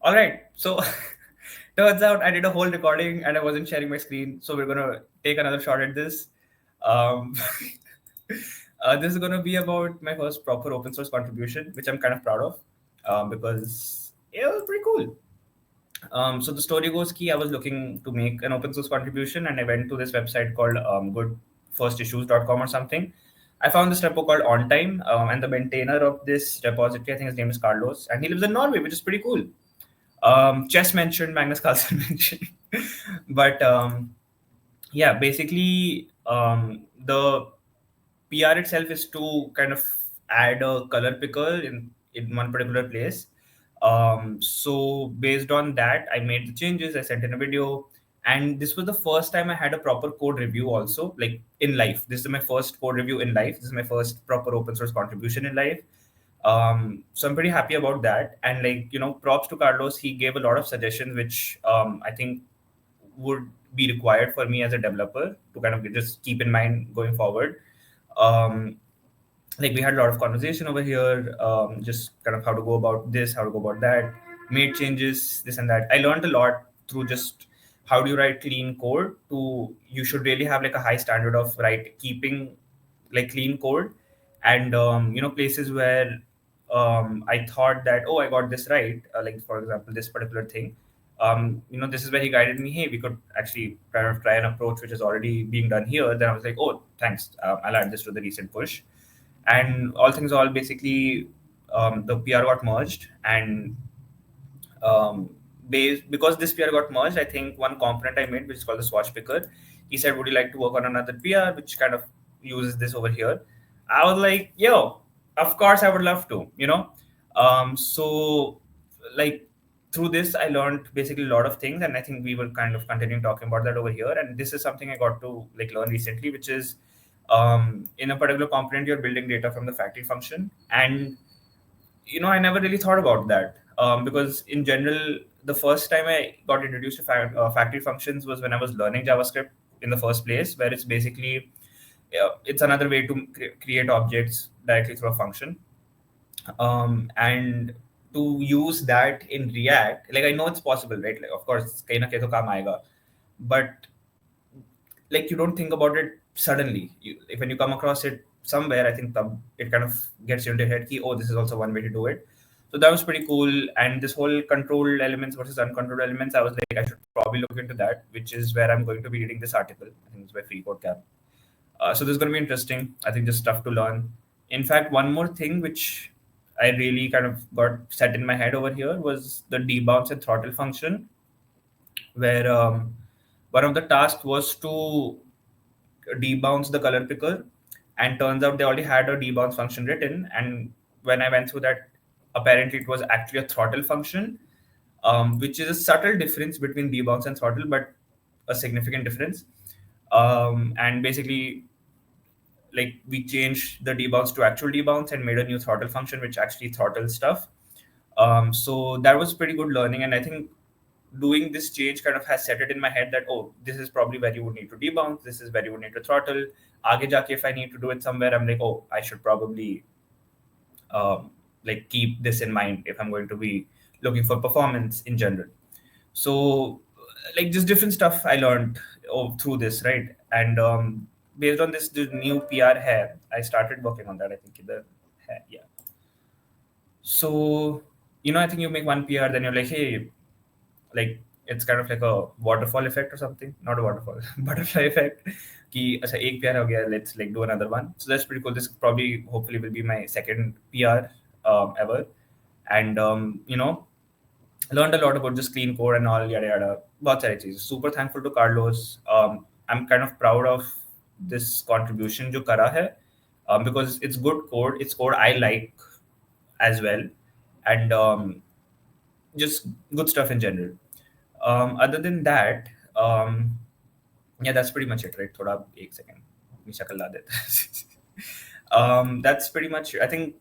All right. So turns out I did a whole recording and I wasn't sharing my screen. So we're gonna take another shot at this. Um, this is gonna be about my first proper open source contribution, which I'm kind of proud of, because it was pretty cool. So the story goes key. I was looking to make an open source contribution, and I went to this website called goodfirstissues.com or something. I found this repo called On Time, and the maintainer of this repository, I think his name is Carlos, and he lives in Norway, which is pretty cool. Chess mentioned, Magnus Carlsen mentioned, but yeah, basically the PR itself is to kind of add a color picker in one particular place. So based on that, I made the changes. I sent in a video, and this was the first time I had a proper code review. Also, like in life, this is my first code review in life. This is my first proper open source contribution in life. So I'm pretty happy about that. And like props to Carlos. He gave a lot of suggestions, which I think would be required for me as a developer to kind of just keep in mind going forward. Um, like we had a lot of conversation over here, just kind of how to go about this, how to go about that, made changes, this and that. I learned a lot through just how do you write clean code. To you should really have like a high standard of keeping like clean code, and places where I thought that, oh, I got this right, like for example this particular thing. This is where he guided me. Hey, we could actually kind of try an approach which is already being done here. Then I was like, oh, thanks. I'll add this to the recent push. And all things all, basically the PR got merged, and because this PR got merged, I think one component I made, which is called the swatch picker, he said, would you like to work on another PR which kind of uses this over here? I was like, yo, of course I would love to, so like through this I learned basically a lot of things, and I think we will kind of continue talking about that over here. And this is something I got to like learn recently, which is in a particular component you're building data from the factory function. And I never really thought about that, because in general the first time I got introduced to factory functions was when I was learning JavaScript in the first place, where it's basically it's another way to create objects directly through a function. And to use that in React, like I know it's possible, right? Like of course kahin na kahin to kaam aayega, but like you don't think about it suddenly. When you come across it somewhere, I think it kind of gets you into your head ki, oh, this is also one way to do it. So that was pretty cool. And this whole controlled elements versus uncontrolled elements, I was like, I should probably look into that, which is where I'm going to be reading this article. I think it's by FreeCodeCamp. So this is going to be interesting. I think just stuff to learn. In fact, one more thing which I really kind of got set in my head over here was the debounce and throttle function, where one of the tasks was to debounce the color picker, and turns out they already had a debounce function written. And when I went through that, apparently it was actually a throttle function, which is a subtle difference between debounce and throttle, but a significant difference. And basically, like we changed the debounce to actual debounce and made a new throttle function which actually throttles stuff. So that was pretty good learning, and I think doing this change kind of has set it in my head that, oh, this is probably where you would need to debounce, this is where you would need to throttle. Aage jaake, if I need to do it somewhere, I'm like, oh, I should probably like keep this in mind if I'm going to be looking for performance in general. So like just different stuff I learned through this, right? And based on this new PR hai, I started working on that. I think either yeah. So I think you make one PR, then you're like, hey, like it's kind of like a waterfall effect or something, not a waterfall, butterfly effect. Ki, acha, ek PR ho gaya, let's like do another one. So that's pretty cool. This probably, hopefully, will be my second PR ever, and learned a lot about just clean code and all yada yada. Bahut sari cheez. Super thankful to Carlos. I'm kind of proud of this contribution jo kara hai, because it's good code. It's code I like as well, and just good stuff in general. Other than that, yeah, that's pretty much it, right? Thoda ek second, apni shakal la deta. That's pretty much. I think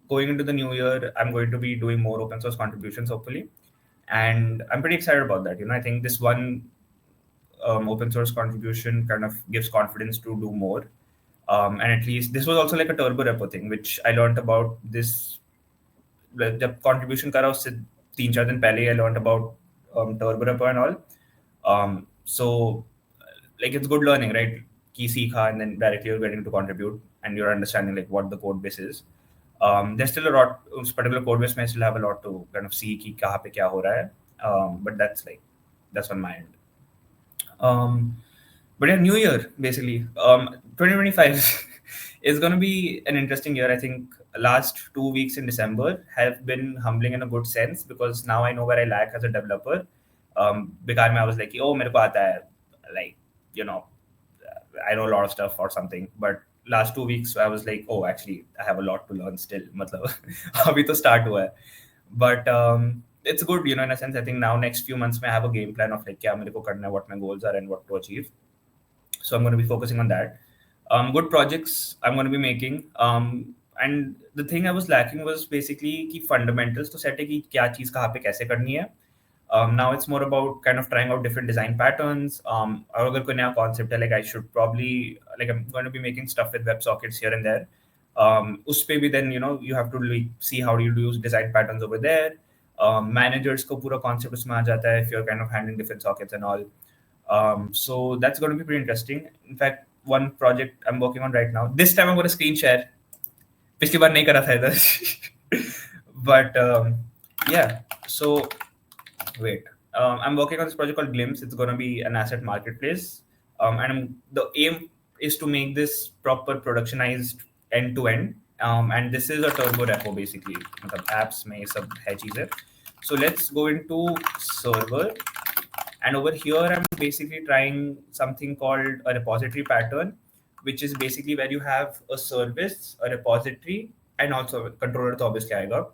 going into the new year, I'm going to be doing more open source contributions, hopefully, and I'm pretty excited about that. I think this one open source contribution kind of gives confidence to do more. And at least this was also like a turbo repo thing, which I learned about this. The contribution करा उससे तीन चार दिन पहले I learned about turbo and all. So like it's good learning, right? Ki seekha, and then directly you're getting to contribute and you're understanding like what the code base is. There's still a lot, उस particular code base में still have a lot to kind of see कि कहाँ पे क्या हो रहा है. But that's on my end. But yeah, New Year basically. 2025 is going to be an interesting year. I think last 2 weeks in December have been humbling in a good sense because now I know where I lack as a developer. Because I was like, oh, मेरे को आता है, like, you know, I know a lot of stuff or something. But last 2 weeks I was like, oh, actually I have a lot to learn still. मतलब अभी तो start हुआ है. But it's good, you know, in a sense. I think now next few months I have a game plan of like क्या मेरे को करना है, what my goals are and what to achieve. So I'm going to be focusing on that. Good projects I'm going to be making. And the thing I was lacking was basically कि fundamentals to set है कि क्या चीज़ कहाँ पे कैसे करनी है. Now it's more about kind of trying out different design patterns. और अगर कोई नया concept है, like I should probably, like I'm going to be making stuff with WebSockets here and there. उस पे भी then, you know, you have to like see how do you use design patterns over there. Managers को पूरा concept उसमें आ जाता है if you're kind of handling different sockets and all. So that's going to be pretty interesting. In fact, one project I'm working on right now. This time I'm going to screen share. पिछली बार नहीं करा था इधर. But yeah, so wait. I'm working on this project called Glimpse. It's going to be an asset marketplace. And the aim is to make this proper productionized end to end. And this is a turbo repo basically. मतलब apps में सब है चीजें. So let's go into server. And over here, I'm basically trying something called a repository pattern, which is basically where you have a service, a repository, and also a controller to obviously aayega.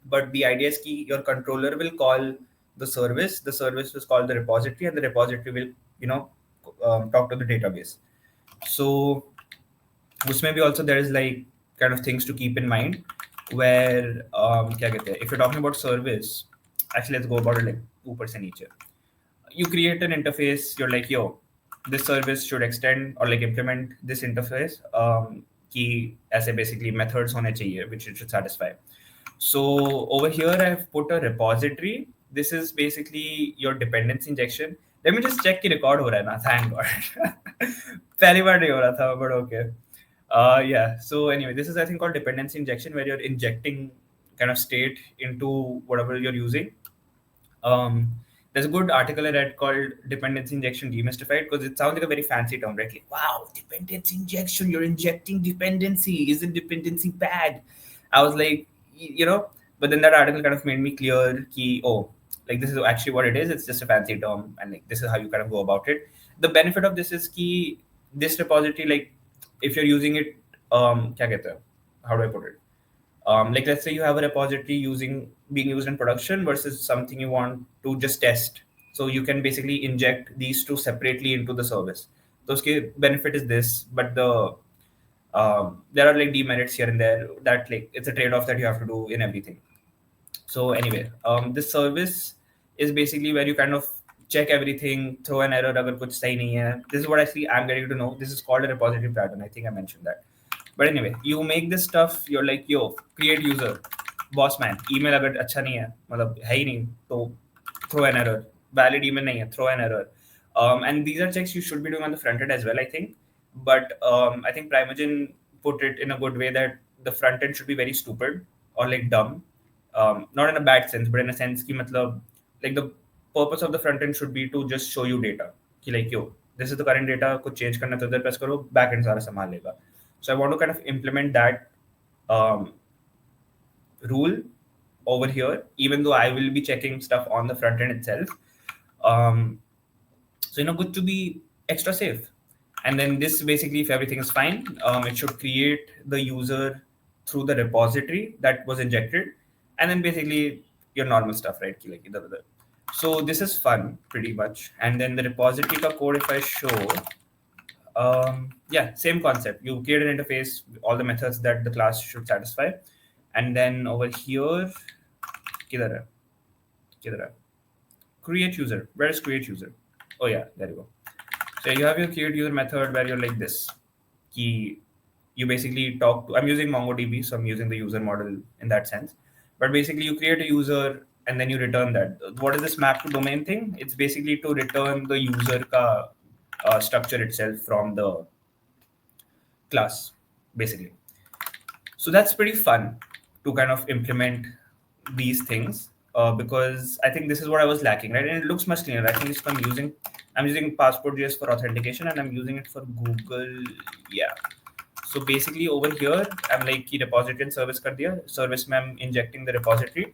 But the idea is that your controller will call the service will call the repository, and the repository will, you know, talk to the database. So usme bhi also there is like kind of things to keep in mind where kya kehte hain, if you're talking about service, actually let's go about it like ऊपर से नीचे. You create an interface, you're like, yo, this service should extend or like implement this interface कि ऐसे basically methods होने चाहिए which it should satisfy. So over here I've put a repository. This is basically your dependency injection. Let me just check कि record हो रहा है ना. Thank God. पहली बार नहीं हो रहा था, but okay. Yeah, so anyway, this is I think called dependency injection, where you're injecting kind of state into whatever you're using. There's a good article I read called Dependency Injection Demystified, because it sounds like a very fancy term, right? Like, wow, dependency injection, you're injecting dependency. Isn't dependency bad? I was like, you know, but then that article kind of made me clear ki, oh, like this is actually what it is. It's just a fancy term, and like this is how you kind of go about it. The benefit of this is ki this repository, like if you're using it, kya kehte hain? How do I put it? Like let's say you have a repository being used in production versus something you want to just test. So you can basically inject these two separately into the service. So the benefit is this, but there are like demerits here and there that like it's a trade-off that you have to do in everything. So anyway, this service is basically where you kind of check everything, throw an error agar kuch sahi nahi hai. This is what actually I'm getting to know. This is called a repository pattern. I think I mentioned that. But anyway, you make this stuff, you're like, yo, create user, boss man, email अगर अच्छा नहीं है, मतलब है ही नहीं, तो throw an error, valid email नहीं है, throw an error. And these are checks you should be doing on the front end as well, I think. But I think Primogen put it in a good way that the front end should be very stupid or like dumb. Not in a bad sense, but in a sense कि मतलब, like the purpose of the front end should be to just show you data. कि like, yo, this is the current data, कुछ change करना तो इधर press करो, back end सारा संभाल लेगा. So I want to kind of implement that rule over here, even though I will be checking stuff on the front end itself. So, you know, good to be extra safe. And then this basically, if everything is fine, it should create the user through the repository that was injected. And then basically your normal stuff, right? Like either. So this is fun pretty much. And then the repository ka code, if I show, yeah, same concept. You create an interface, all the methods that the class should satisfy. And then over here, kidhar hai? Create user. Where is create user? Oh yeah, there you go. So you have your create user method where you're like this. You basically talk to, I'm using MongoDB, so I'm using the user model in that sense. But basically you create a user, and then you return that. What is this map to domain thing? It's basically to return the user ka structure itself from the class, basically. So that's pretty fun to kind of implement these things, because I think this is what I was lacking, right? And it looks much cleaner. I think if I'm using Passport.js for authentication, and I'm using it for Google. Yeah. So basically over here, I'm like key repository and service kar diya. Service में I'm injecting the repository,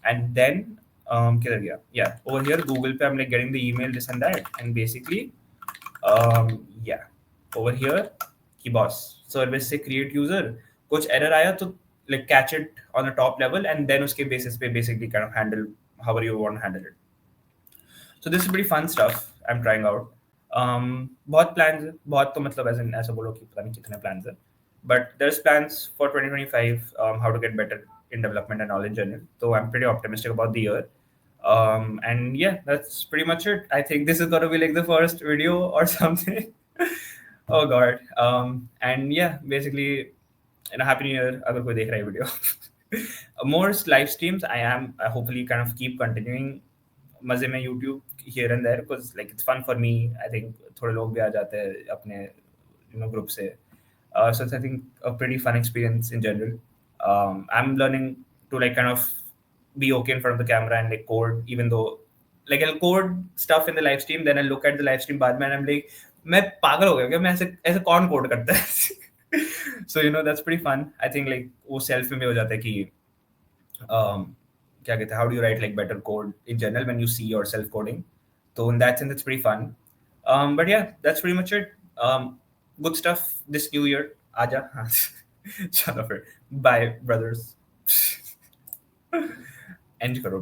and then किधर गया? Yeah, over here Google पे I'm like getting the email, this and that, and basically yeah, over here कि boss service से create user, कुछ error आया तो like catch it on the top level, and then उसके basis पे basically kind of handle however you want to handle it. So this is pretty fun stuff I'm trying out. बहुत plans है, बहुत तो मतलब ऐसा बोलो कि पता नहीं कितने plans है, but there's plans for 2025, how to get better in development and all in general. So I'm pretty optimistic about the year. And yeah, that's pretty much it. I think this is gonna be like the first video or something. Oh god. And yeah, basically, happy new year अगर कोई देख रहा है video. More live streams. I hopefully kind of keep continuing मजे में YouTube here and there, because like it's fun for me. I think थोड़े लोग भी आ जाते हैं अपने group से. So it's, I think, a pretty fun experience in general. I'm learning to like kind of be okay in front of the camera and like code, even though like I'll code stuff in the live stream, then I'll look at the live stream बाद में and I'm like, मैं पागल हो गया क्या? मैं ऐसे ऐसे कौन code करता है? So that's pretty fun. I think like वो self में हो जाता है कि क्या कहते हैं, how do you write like better code in general when you see yourself coding. So in that sense, it's pretty fun. But yeah, that's pretty much it. Good stuff this new year. Aja. Shut up. Bye, brothers. End करो.